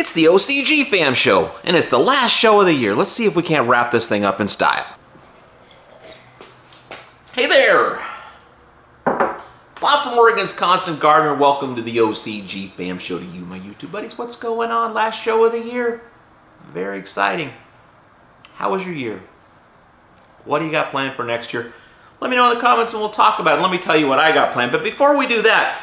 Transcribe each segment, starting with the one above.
It's the OCGFAM show, and it's the last show of the year. Let's see if we can't wrap this thing up in style. Hey there! Bob from Oregon's Constant Gardener. Welcome to the OCGFAM show to you, my YouTube buddies. What's going on? Last show of the year. Very exciting. How was your year? What do you got planned for next year? Let me know in the comments and we'll talk about it. Let me tell you what I got planned. But before we do that,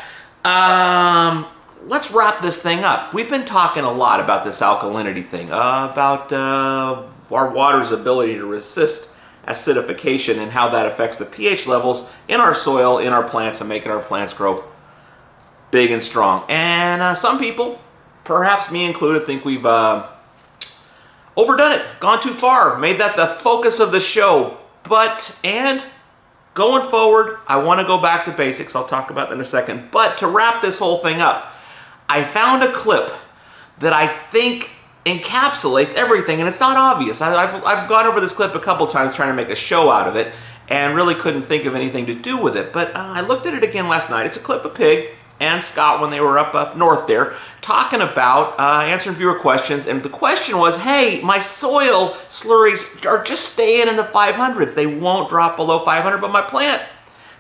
let's wrap this thing up. We've been talking a lot about this alkalinity thing, about our water's ability to resist acidification and how that affects the pH levels in our soil, in our plants, and making our plants grow big and strong. And some people, perhaps me included, think we've overdone it, gone too far, made that the focus of the show. And going forward, I want to go back to basics. I'll talk about that in a second. But to wrap this whole thing up, I found a clip that I think encapsulates everything, and it's not obvious. I've gone over this clip a couple times trying to make a show out of it and really couldn't think of anything to do with it. But I looked at it again last night. It's a clip of Pig and Scott when they were up north there talking about answering viewer questions. And the question was, hey, my soil slurries are just staying in the 500s. They won't drop below 500, but my plant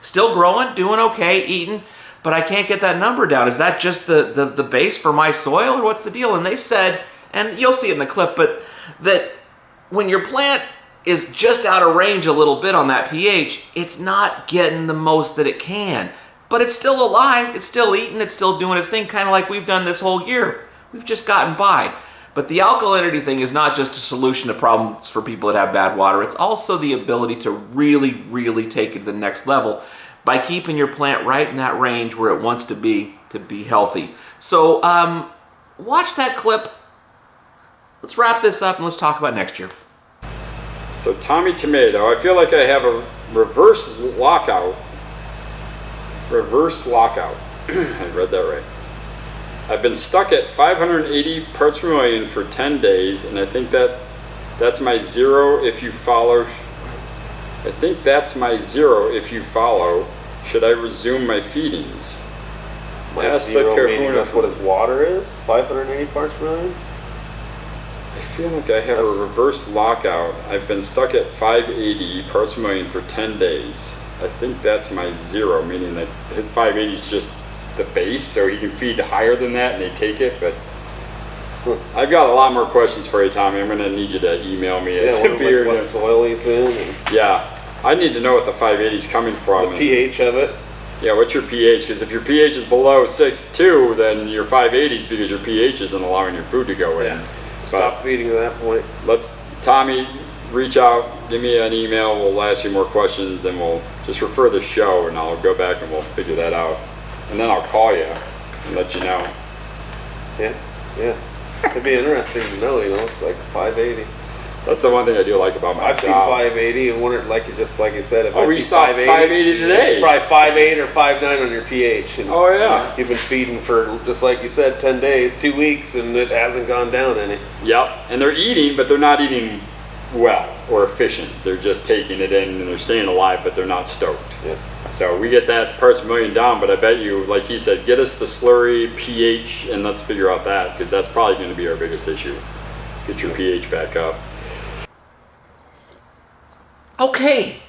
still growing, doing okay, eating, but I can't get that number down. Is that just the base for my soil, or what's the deal? And they said, and you'll see it in the clip, but that when your plant is just out of range a little bit on that pH, it's not getting the most that it can. But it's still alive, it's still eating, it's still doing its thing, kind of like we've done this whole year. We've just gotten by. But the alkalinity thing is not just a solution to problems for people that have bad water. It's also the ability to really, really take it to the next level by keeping your plant right in that range where it wants to be healthy. So watch that clip. Let's wrap this up and let's talk about next year. So Tommy Tomato, I feel like I have a reverse lockout. Reverse lockout. I read that right. I've been stuck at 580 parts per million for 10 days, and I think that's my zero if you follow. I think that's my zero if you follow. Should I resume my feedings? My zero meaning that's what his water is? 580 parts per million? I feel like I have a reverse lockout. I've been stuck at 580 parts per million for 10 days. I think that's my zero, meaning that 580 is just the base, so you can feed higher than that and they take it, but I've got a lot more questions for you, Tommy. I'm going to need you to email me. Yeah, what soil he's in. Yeah, I need to know what the 580 is coming from. The pH of it. Yeah, what's your pH? Because if your pH is below 6.2, then your 580 is because your pH isn't allowing your food to go in. Yeah. Stop feeding at that point. Tommy, reach out, give me an email, we'll ask you more questions, and we'll just refer the show, and I'll go back and we'll figure that out. And then I'll call you and let you know. Yeah. It'd be interesting to know, it's like 580. That's the one thing I do like about my I've seen 580 and wondered, like you said, if I we see saw 580 today. It's probably 5.8 or 5.9 on your pH. And oh yeah. You've been feeding for, just like you said, 10 days, 2 weeks, and it hasn't gone down any. Yep, and they're eating, but they're not eating well or efficient. They're just taking it in and they're staying alive, but they're not stoked. Yeah. So we get that parts per million down, but I bet you, like he said, get us the slurry, pH, and let's figure out that, because that's probably going to be our biggest issue. Let's get your pH back up. Okay,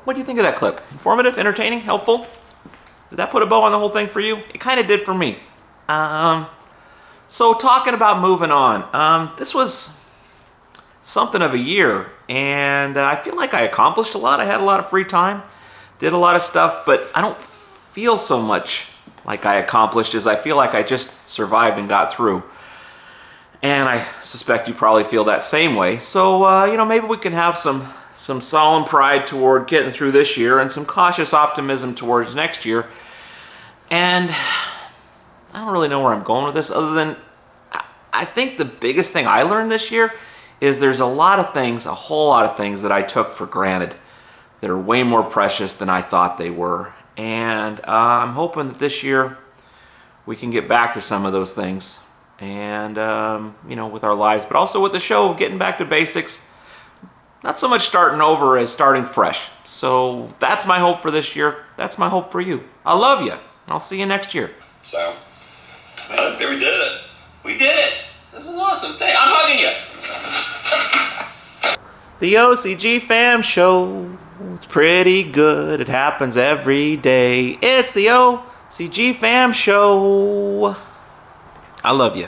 what do you think of that clip? Informative, entertaining, helpful? Did that put a bow on the whole thing for you? It kind of did for me. So talking about moving on, this was something of a year, and I feel like I accomplished a lot. I had a lot of free time, did a lot of stuff, but I don't feel so much like I accomplished as I feel like I just survived and got through. And I suspect you probably feel that same way. So, maybe we can have some solemn pride toward getting through this year and some cautious optimism towards next year. And I don't really know where I'm going with this, other than I think the biggest thing I learned this year is there's a whole lot of things that I took for granted that are way more precious than I thought they were. And I'm hoping that this year we can get back to some of those things, and with our lives, but also with the show, getting back to basics. Not so much starting over as starting fresh. So that's my hope for this year. That's my hope for you. I love you. I'll see you next year. So, I think we did it. We did it. This The OCG Fam Show. It's pretty good. It happens every day. It's the OCG Fam Show. I love you.